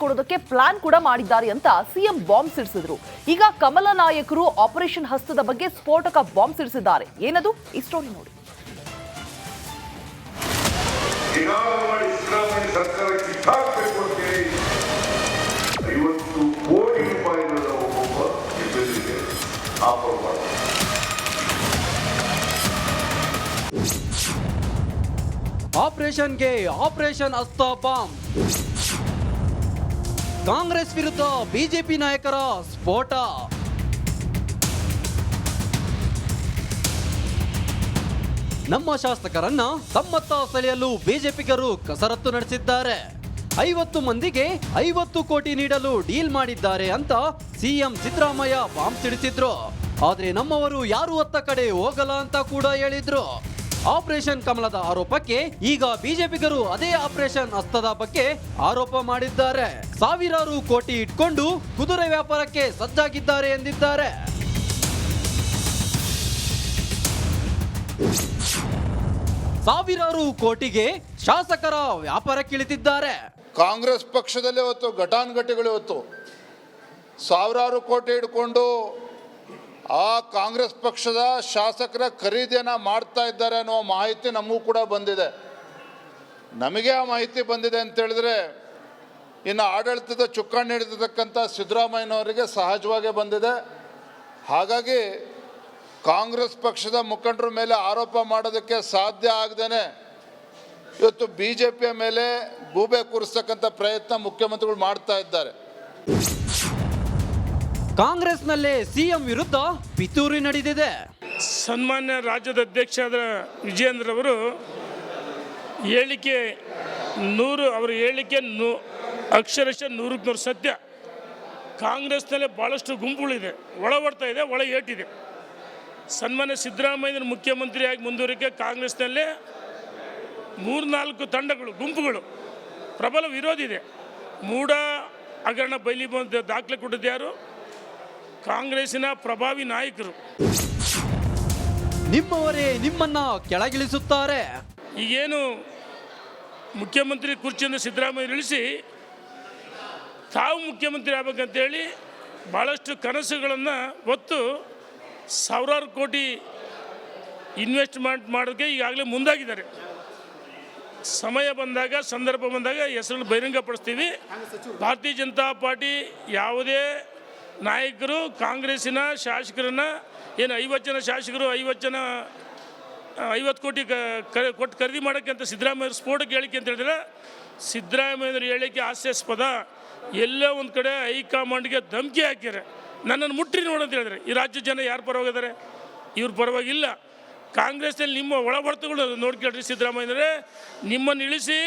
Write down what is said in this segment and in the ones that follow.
ಕೊಡೋದಕ್ಕೆ ಪ್ಲಾನ್ ಕೂಡ ಮಾಡಿದ್ದಾರೆ ಅಂತ ಸಿಎಂ ಬಾಂಬ್ ಸಿಡಿಸಿದ್ರು. ಈಗ ಕಮಲ ನಾಯಕರು ಆಪರೇಷನ್ ಹಸ್ತದ ಬಗ್ಗೆ ಸ್ಫೋಟಕ ಬಾಂಬ್ ಸಿಡಿಸಿದ್ದಾರೆ. ಏನದು ಈ ಸ್ಟೋರಿ ನೋಡಿ. ಆಪರೇಷನ್ಗೆ ಆಪರೇಷನ್ ಹಸ್ತ ಬಾಂಬ್. ಕಾಂಗ್ರೆಸ್ ವಿರುದ್ಧ ಬಿಜೆಪಿ ನಾಯಕರ ಸ್ಫೋಟ. ನಮ್ಮ ಶಾಸಕರನ್ನ ತಮ್ಮತ್ತ ಸೆಳೆಯಲು ಬಿಜೆಪಿಗರು ಕಸರತ್ತು ನಡೆಸಿದ್ದಾರೆ. 50 ಮಂದಿಗೆ 50 ಕೋಟಿ ನೀಡಲು ಡೀಲ್ ಮಾಡಿದ್ದಾರೆ ಅಂತ ಸಿಎಂ ಸಿದ್ದರಾಮಯ್ಯ ಬಾಂಬ್ ಸಿಡಿಸಿದ್ರು. ಆದ್ರೆ ನಮ್ಮವರು ಯಾರು ಅತ್ತ ಕಡೆ ಹೋಗಲ್ಲ ಅಂತ ಕೂಡ ಹೇಳಿದ್ರು. ಆಪರೇಷನ್ ಕಮಲದ ಆರೋಪಕ್ಕೆ ಈಗ ಬಿಜೆಪಿಗರು ಅದೇ ಆಪರೇಷನ್ ಹಸ್ತದ ಬಗ್ಗೆ ಆರೋಪ ಮಾಡಿದ್ದಾರೆ. ಸಾವಿರಾರು ಕೋಟಿ ಇಟ್ಕೊಂಡು ಕುದುರೆ ವ್ಯಾಪಾರಕ್ಕೆ ಸಜ್ಜಾಗಿದ್ದಾರೆ ಎಂದಿದ್ದಾರೆ. ಸಾವಿರಾರು ಕೋಟಿಗೆ ಶಾಸಕರ ವ್ಯಾಪಾರಕ್ಕಿಳಿದಿದ್ದಾರೆ. ಕಾಂಗ್ರೆಸ್ ಪಕ್ಷದಲ್ಲೇ ಹೊತ್ತು ಘಟಾನುಘಟಿಗಳು ಹೊತ್ತು ಸಾವಿರಾರು ಕೋಟಿ ಇಟ್ಕೊಂಡು ಆ ಕಾಂಗ್ರೆಸ್ ಪಕ್ಷದ ಶಾಸಕರ ಖರೀದಿಯನ್ನು ಮಾಡ್ತಾ ಇದ್ದಾರೆ ಅನ್ನೋ ಮಾಹಿತಿ ನಮಗೂ ಕೂಡ ಬಂದಿದೆ. ನಮಗೆ ಆ ಮಾಹಿತಿ ಬಂದಿದೆ ಅಂತ ಹೇಳಿದ್ರೆ ಇನ್ನು ಆಡಳಿತದ ಚುಕ್ಕಾಣಿ ಹಿಡಿದಿರ್ತಕ್ಕಂಥ ಸಿದ್ದರಾಮಯ್ಯನವರಿಗೆ ಸಹಜವಾಗಿ ಬಂದಿದೆ. ಹಾಗಾಗಿ ಕಾಂಗ್ರೆಸ್ ಪಕ್ಷದ ಮುಖಂಡರ ಮೇಲೆ ಆರೋಪ ಮಾಡೋದಕ್ಕೆ ಸಾಧ್ಯ ಆಗದೇನೆ ಇವತ್ತು ಬಿ ಜೆ ಪಿಯ ಮೇಲೆ ಗೂಬೆ ಕೂರಿಸ್ತಕ್ಕಂಥ ಪ್ರಯತ್ನ ಮುಖ್ಯಮಂತ್ರಿಗಳು ಮಾಡ್ತಾ ಇದ್ದಾರೆ. ಕಾಂಗ್ರೆಸ್ನಲ್ಲೇ ಸಿಎಂ ವಿರುದ್ಧ ಪಿತೂರಿ ನಡೆದಿದೆ. ಸನ್ಮಾನ್ಯ ರಾಜ್ಯದ ಅಧ್ಯಕ್ಷರಾದ ವಿಜಯೇಂದ್ರ ಅವರು ಹೇಳಿಕೆ ಅವರ ಹೇಳಿಕೆ ಅಕ್ಷರಶಃ 100% ಸತ್ಯ. ಕಾಂಗ್ರೆಸ್ನಲ್ಲೇ ಭಾಳಷ್ಟು ಗುಂಪುಗಳಿದೆ, ಒಳ ಬರ್ತಾ ಇದೆ, ಒಳ ಏಟಿದೆ. ಸನ್ಮಾನ್ಯ ಸಿದ್ದರಾಮಯ್ಯನ ಮುಖ್ಯಮಂತ್ರಿಯಾಗಿ ಮುಂದುವರಿಕೆ ಕಾಂಗ್ರೆಸ್ನಲ್ಲೇ 3-4 ತಂಡಗಳು, ಗುಂಪುಗಳು, ಪ್ರಬಲ ವಿರೋಧಿ ಇದೆ. ಮೂಢ ಹಗರಣ ಬಯಲಿ ಬಂದ ದಾಖಲೆ ಕೊಟ್ಟಿದ್ದು ಯಾರು? ಕಾಂಗ್ರೆಸ್ಸಿನ ಪ್ರಭಾವಿ ನಾಯಕರು. ನಿಮ್ಮವರೇ ನಿಮ್ಮನ್ನ ಕೆಳಗಿಳಿಸುತ್ತಾರೆ. ಈಗೇನು ಮುಖ್ಯಮಂತ್ರಿ ಕುರ್ಚಿಯಿಂದ ಸಿದ್ದರಾಮಯ್ಯ ಇಳಿಸಿ ತಾವು ಮುಖ್ಯಮಂತ್ರಿ ಆಗ್ಬೇಕಂತೇಳಿ ಭಾಳಷ್ಟು ಕನಸುಗಳನ್ನು ಹೊತ್ತು ಸಾವಿರಾರು ಕೋಟಿ ಇನ್ವೆಸ್ಟ್ಮೆಂಟ್ ಮಾಡೋಕ್ಕೆ ಈಗಾಗಲೇ ಮುಂದಾಗಿದ್ದಾರೆ. ಸಮಯ ಬಂದಾಗ, ಸಂದರ್ಭ ಬಂದಾಗ ಹೆಸರನ್ನು ಬಹಿರಂಗಪಡಿಸ್ತೀವಿ. ಭಾರತೀಯ ಜನತಾ ಪಾರ್ಟಿ ಯಾವುದೇ ನಾಯಕರು ಕಾಂಗ್ರೆಸ್ಸಿನ ಶಾಸಕರನ್ನು ಏನು 50 ಜನ ಶಾಸಕರು 50 ಕೋಟಿ ಕೊಟ್ಟು ಖರೀದಿ ಮಾಡೋಕ್ಕೆ ಅಂತ ಸಿದ್ದರಾಮಯ್ಯ ಸ್ಫೋಟಕ್ಕೆ ಹೇಳಿಕೆ ಅಂತ ಹೇಳಿದ್ರೆ ಸಿದ್ದರಾಮಯ್ಯವ್ರ ಹೇಳಿಕೆ ಹಾಸ್ಯಾಸ್ಪದ. ಎಲ್ಲೋ ಒಂದು ಕಡೆ ಹೈಕಮಾಂಡ್ಗೆ ಧಮಕಿ ಹಾಕ್ಯಾರೆ, ನನ್ನನ್ನು ಮುಟ್ಟಿ ನೋಡಂತ ಹೇಳಿದ್ರೆ ಈ ರಾಜ್ಯ ಜನ ಯಾರು ಪರವಾಗಿದ್ದಾರೆ? ಇವ್ರ ಪರವಾಗಿಲ್ಲ. ಕಾಂಗ್ರೆಸ್ನಲ್ಲಿ ನಿಮ್ಮ ಒಳಬರ್ತಗಳು ನೋಡ್ಕೊಳ್ರಿ. ಸಿದ್ದರಾಮಯ್ಯನವರೇ, ನಿಮ್ಮನ್ನು ಇಳಿಸಿ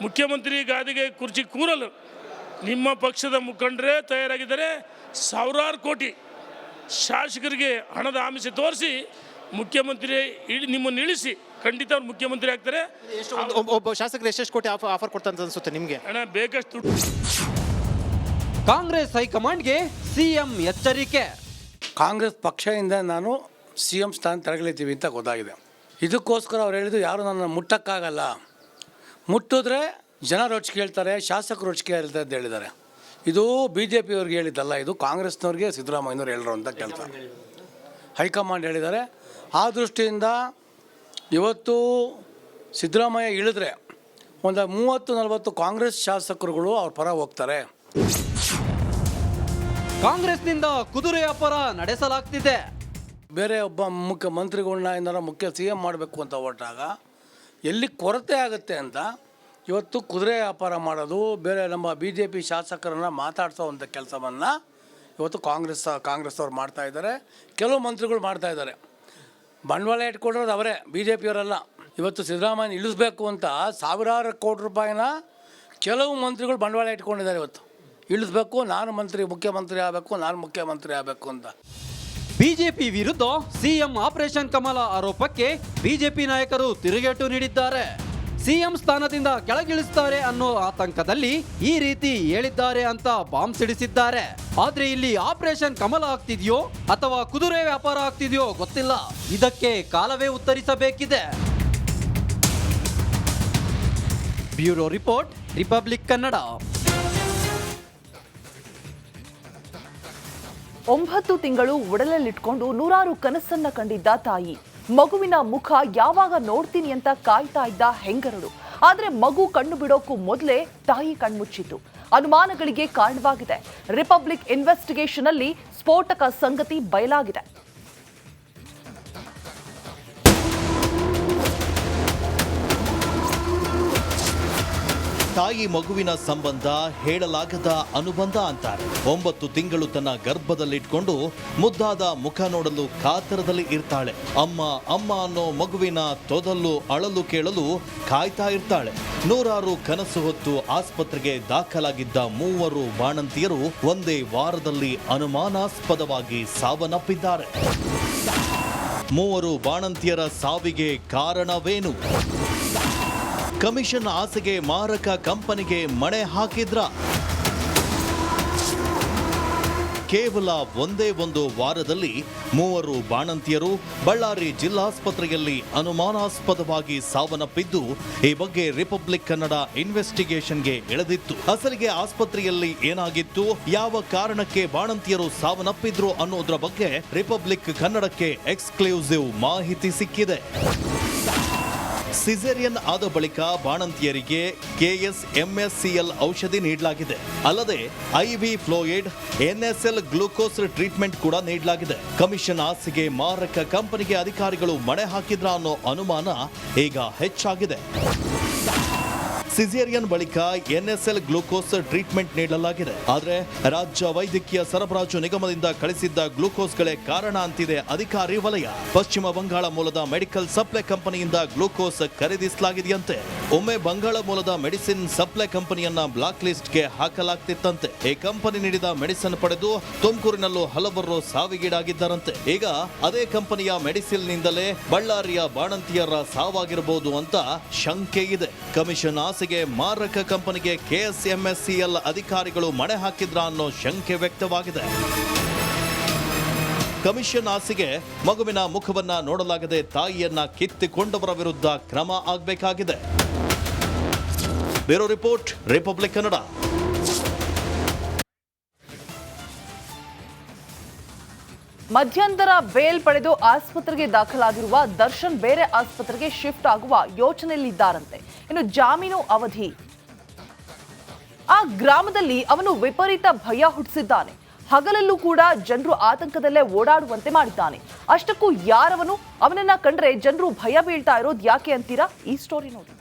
ಮುಖ್ಯಮಂತ್ರಿ ಗಾದಿಗೆ ಕುರ್ಚಿ ಕೂರಲು ನಿಮ್ಮ ಪಕ್ಷದ ಮುಖಂಡರೇ ತಯಾರಾಗಿದ್ದಾರೆ. ಸಾವಿರಾರು ಕೋಟಿ ಶಾಸಕರಿಗೆ ಹಣದ ಆಮಿಷ ತೋರಿಸಿ ಮುಖ್ಯಮಂತ್ರಿ ನಿಮ್ಮನ್ನು ಇಳಿಸಿ ಖಂಡಿತ ಅವ್ರು ಮುಖ್ಯಮಂತ್ರಿ ಆಗ್ತಾರೆ. ಒಬ್ಬ ಶಾಸಕರು ಎಷ್ಟು ಕೋಟಿ ಆಫರ್ ಕೊಡ್ತಾರೆ ಅನ್ಸುತ್ತೆ ನಿಮಗೆ? ಹಣ ಬೇಕಷ್ಟು ದುಡ್ಡು. ಕಾಂಗ್ರೆಸ್ ಹೈಕಮಾಂಡ್ಗೆ ಸಿಎಂ ಎಚ್ಚರಿಕೆ. ಕಾಂಗ್ರೆಸ್ ಪಕ್ಷದಿಂದ ನಾನು CM ಸ್ಥಾನ ತೆರಳಿತೀವಿ ಅಂತ ಗೊತ್ತಾಗಿದೆ. ಇದಕ್ಕೋಸ್ಕರ ಅವ್ರು ಹೇಳಿದ್ದು ಯಾರು ನನ್ನ ಮುಟ್ಟಕ್ಕಾಗಲ್ಲ, ಮುಟ್ಟಿದ್ರೆ ಜನ ರೊಚ್ಚಿಗೆ ಹೇಳ್ತಾರೆ, ಶಾಸಕರು ರೊಚ್ಚಿಗೆ ಹೇಳ್ತಾರೆ ಅಂತ ಹೇಳಿದ್ದಾರೆ. ಇದು BJP ಅವ್ರಿಗೆ ಹೇಳಿದ್ದಲ್ಲ, ಇದು ಕಾಂಗ್ರೆಸ್ನವ್ರಿಗೆ ಸಿದ್ದರಾಮಯ್ಯನವ್ರು ಹೇಳಿರೋ ಅಂತ ಕೆಲಸ. ಹೈಕಮಾಂಡ್ ಹೇಳಿದ್ದಾರೆ. ಆ ದೃಷ್ಟಿಯಿಂದ ಇವತ್ತು ಸಿದ್ದರಾಮಯ್ಯ ಇಳಿದ್ರೆ ಒಂದು 30-40 ಕಾಂಗ್ರೆಸ್ ಶಾಸಕರುಗಳು ಅವ್ರ ಪರ ಹೋಗ್ತಾರೆ. ಕಾಂಗ್ರೆಸ್ನಿಂದ ಕುದುರೆ ವ್ಯಾಪಾರ ನಡೆಸಲಾಗ್ತಿದೆ. ಬೇರೆ ಒಬ್ಬ ಮುಖ್ಯಮಂತ್ರಿಗಳನ್ನ ಏನಾರ CM ಮಾಡಬೇಕು ಅಂತ ಹೊರಟಾಗ ಎಲ್ಲಿ ಕೊರತೆ ಆಗುತ್ತೆ ಅಂತ ಇವತ್ತು ಕುದುರೆ ವ್ಯಾಪಾರ ಮಾಡೋದು, ಬೇರೆ ನಮ್ಮ BJP ಶಾಸಕರನ್ನು ಮಾತಾಡ್ಸೋವಂಥ ಕೆಲಸವನ್ನು ಇವತ್ತು ಕಾಂಗ್ರೆಸ್ ಅವ್ರು ಮಾಡ್ತಾಯಿದ್ದಾರೆ. ಕೆಲವು ಮಂತ್ರಿಗಳು ಮಾಡ್ತಾಯಿದ್ದಾರೆ. ಬಂಡವಾಳ ಇಟ್ಕೊಂಡಿರೋದು ಅವರೇ, BJP ಅವರೆಲ್ಲ. ಇವತ್ತು ಸಿದ್ದರಾಮಯ್ಯ ಇಳಿಸ್ಬೇಕು ಅಂತ ಸಾವಿರಾರು ಕೋಟಿ ರೂಪಾಯಿನ ಕೆಲವು ಮಂತ್ರಿಗಳು ಬಂಡವಾಳ ಇಟ್ಕೊಂಡಿದ್ದಾರೆ. ಇವತ್ತು ಇಳಿಸ್ಬೇಕು, ಮುಖ್ಯಮಂತ್ರಿ ಆಗಬೇಕು ಅಂತ. ಬಿಜೆಪಿ ವಿರುದ್ಧ ಸಿಎಂ ಆಪರೇಷನ್ ಕಮಲ ಆರೋಪಕ್ಕೆ ಬಿಜೆಪಿ ನಾಯಕರು ತಿರುಗೇಟು ನೀಡಿದ್ದಾರೆ. ಸಿಎಂ ಸ್ಥಾನದಿಂದ ಕೆಳಗಿಳಿಸುತ್ತಾರೆ ಅನ್ನೋ ಆತಂಕದಲ್ಲಿ ಈ ರೀತಿ ಹೇಳಿದ್ದಾರೆ ಅಂತ ಬಾಂಬ್ ಸಿಡಿಸಿದ್ದಾರೆ. ಆದ್ರೆ ಇಲ್ಲಿ ಆಪರೇಷನ್ ಕಮಲ ಆಗ್ತಿದೆಯೋ ಅಥವಾ ಕುದುರೆ ವ್ಯಾಪಾರ ಆಗ್ತಿದೆಯೋ ಗೊತ್ತಿಲ್ಲ. ಇದಕ್ಕೆ ಕಾಲವೇ ಉತ್ತರಿಸಬೇಕಿದೆ. Bureau report, Republic Kannada. 9 ತಿಂಗಳು ಒಡಲಲ್ಲಿಟ್ಕೊಂಡು ನೂರಾರು ಕನಸನ್ನ ಕಂಡಿದ್ದ ತಾಯಿ, ಮಗುವಿನ ಮುಖ ಯಾವಾಗ ನೋಡ್ತೀನಿ ಅಂತ ಕಾಯ್ತಾ ಇದ್ದ ಹೆಂಗರಳು. ಆದ್ರೆ ಮಗು ಕಣ್ಣು ಬಿಡೋಕ್ಕೂ ಮೊದಲೇ ತಾಯಿ ಕಣ್ಮುಚ್ಚಿತು. ಅನುಮಾನಗಳಿಗೆ ಕಾರಣವಾಗಿದೆ. ರಿಪಬ್ಲಿಕ್ ಇನ್ವೆಸ್ಟಿಗೇಷನ್ ಅಲ್ಲಿ ಸ್ಫೋಟಕ ಸಂಗತಿ ಬಯಲಾಗಿದೆ. ತಾಯಿ ಮಗುವಿನ ಸಂಬಂಧ ಹೇಳಲಾಗದ ಅನುಬಂಧ ಅಂತಾರೆ. 9 ತಿಂಗಳು ತನ್ನ ಗರ್ಭದಲ್ಲಿಟ್ಕೊಂಡು ಮುದ್ದಾದ ಮುಖ ನೋಡಲು ಕಾತರದಲ್ಲಿ ಇರ್ತಾಳೆ. ಅಮ್ಮ ಅಮ್ಮ ಅನ್ನೋ ಮಗುವಿನ ತೊದಲು ಅಳಲು ಕೇಳಲು ಕಾಯ್ತಾ ಇರ್ತಾಳೆ. ನೂರಾರು ಕನಸು ಹೊತ್ತು ಆಸ್ಪತ್ರೆಗೆ ದಾಖಲಾಗಿದ್ದ 3 ಬಾಣಂತಿಯರು ಒಂದೇ ವಾರದಲ್ಲಿ ಅನುಮಾನಾಸ್ಪದವಾಗಿ ಸಾವನ್ನಪ್ಪಿದ್ದಾರೆ. 3 ಬಾಣಂತಿಯರ ಸಾವಿಗೆ ಕಾರಣವೇನು? ಕಮಿಷನ್ ಆಸೆಗೆ ಮಾರಕ ಕಂಪನಿಗೆ ಮಣೆ ಹಾಕಿದ್ರ? ಕೇವಲ ಒಂದೇ ಒಂದು ವಾರದಲ್ಲಿ 3 ಬಾಣಂತಿಯರು ಬಳ್ಳಾರಿ ಜಿಲ್ಲಾಸ್ಪತ್ರೆಯಲ್ಲಿ ಅನುಮಾನಾಸ್ಪದವಾಗಿ ಸಾವನ್ನಪ್ಪಿದ್ದು, ಈ ಬಗ್ಗೆ ರಿಪಬ್ಲಿಕ್ ಕನ್ನಡ ಇನ್ವೆಸ್ಟಿಗೇಷನ್ಗೆ ಇಳಿದಿತ್ತು. ಅಸಲಿಗೆ ಆಸ್ಪತ್ರೆಯಲ್ಲಿ ಏನಾಗಿತ್ತು, ಯಾವ ಕಾರಣಕ್ಕೆ ಬಾಣಂತಿಯರು ಸಾವನ್ನಪ್ಪಿದ್ರು ಅನ್ನೋದ್ರ ಬಗ್ಗೆ ರಿಪಬ್ಲಿಕ್ ಕನ್ನಡಕ್ಕೆ ಎಕ್ಸ್ಕ್ಲೂಸಿವ್ ಮಾಹಿತಿ ಸಿಕ್ಕಿದೆ. ಸಿಸೇರಿಯನ್ ಆದ ಬಳಿಕ ಬಾಣಂತಿಯರಿಗೆ KSMSCL ಔಷಧಿ ನೀಡಲಾಗಿದೆ. ಅಲ್ಲದೆ IV fluid, NSL glucose treatment ಕೂಡ ನೀಡಲಾಗಿದೆ. ಕಮಿಷನ್ ಆಸೆಗೆ ಮಾರಕ ಕಂಪನಿಗೆ ಅಧಿಕಾರಿಗಳು ಮಣೆ ಹಾಕಿದ್ರ ಅನ್ನೋ ಅನುಮಾನ ಈಗ ಹೆಚ್ಚಾಗಿದೆ. ಸಿಸೇರಿಯನ್ ಬಳಿಕ NSL ಗ್ಲೂಕೋಸ್ ಟ್ರೀಟ್ಮೆಂಟ್ ನೀಡಲಾಗಿದೆ. ಆದರೆ ರಾಜ್ಯ ವೈದ್ಯಕೀಯ ಸರಬರಾಜು ನಿಗಮದಿಂದ ಕಳಿಸಿದ್ದ ಗ್ಲೂಕೋಸ್ಗಳೇ ಕಾರಣ ಅಂತಿದೆ ಅಧಿಕಾರಿ ವಲಯ. ಪಶ್ಚಿಮ ಬಂಗಾಳ ಮೂಲದ ಮೆಡಿಕಲ್ ಸಪ್ಲೈ ಕಂಪನಿಯಿಂದ ಗ್ಲೂಕೋಸ್ ಖರೀದಿಸಲಾಗಿದೆಯಂತೆ. ಒಮ್ಮೆ ಬಂಗಾಳ ಮೂಲದ ಮೆಡಿಸಿನ್ ಸಪ್ಲೈ ಕಂಪನಿಯನ್ನ ಬ್ಲಾಕ್ ಲಿಸ್ಟ್ಗೆ ಹಾಕಲಾಗ್ತಿತ್ತಂತೆ. ಈ ಕಂಪನಿ ನೀಡಿದ ಮೆಡಿಸಿನ್ ಪಡೆದು ತುಮಕೂರಿನಲ್ಲೂ ಹಲವರು ಸಾವಿಗೀಡಾಗಿದ್ದಾರಂತೆ. ಈಗ ಅದೇ ಕಂಪನಿಯ ಮೆಡಿಸಿನ್ ನಿಂದಲೇ ಬಳ್ಳಾರಿಯ ಬಾಣಂತಿಯರ ಸಾವಾಗಿರಬಹುದು ಅಂತ ಶಂಕೆ ಇದೆ. ಕಮಿಷನ್ ಆಸೆಗೆ ಮಾರಕ ಕಂಪನಿಗೆ KSMSCL ಅಧಿಕಾರಿಗಳು ಮಣೆ ಹಾಕಿದ್ರ ಅನ್ನೋ ಶಂಕೆ ವ್ಯಕ್ತವಾಗಿದೆ. ಕಮಿಷನ್ ಆಸೆಗೆ ಮಗುವಿನ ಮುಖವನ್ನ ನೋಡಲಾಗದೆ ತಾಯಿಯನ್ನ ಕಿತ್ತುಕೊಂಡವರ ವಿರುದ್ಧ ಕ್ರಮ ಆಗಬೇಕಾಗಿದೆ. Bureau report, Republic Kannada. ಮಧ್ಯಂತರ ಬೇಲ್ ಪಡೆದು ಆಸ್ಪತ್ರೆಗೆ ದಾಖಲಾಗಿರುವ ದರ್ಶನ್ ಬೇರೆ ಆಸ್ಪತ್ರೆಗೆ ಶಿಫ್ಟ್ ಆಗುವ ಯೋಚನೆಯಲ್ಲಿದ್ದಾರಂತೆ. ಇನ್ನು ಜಾಮೀನು ಅವಧಿ, ಆ ಗ್ರಾಮದಲ್ಲಿ ಅವನು ವಿಪರೀತ ಭಯ ಹುಟ್ಟಿಸಿದ್ದಾನೆ. ಹಗಲಲ್ಲೂ ಕೂಡ ಜನರು ಆತಂಕದಲ್ಲೇ ಓಡಾಡುವಂತೆ ಮಾಡಿದ್ದಾನೆ. ಅಷ್ಟಕ್ಕೂ ಯಾರವನು? ಅವನನ್ನ ಕಂಡ್ರೆ ಜನರು ಭಯ ಬೀಳ್ತಾ ಇರೋದು ಯಾಕೆ ಅಂತೀರಾ? ಈ ಸ್ಟೋರಿ ನೋಡಿ.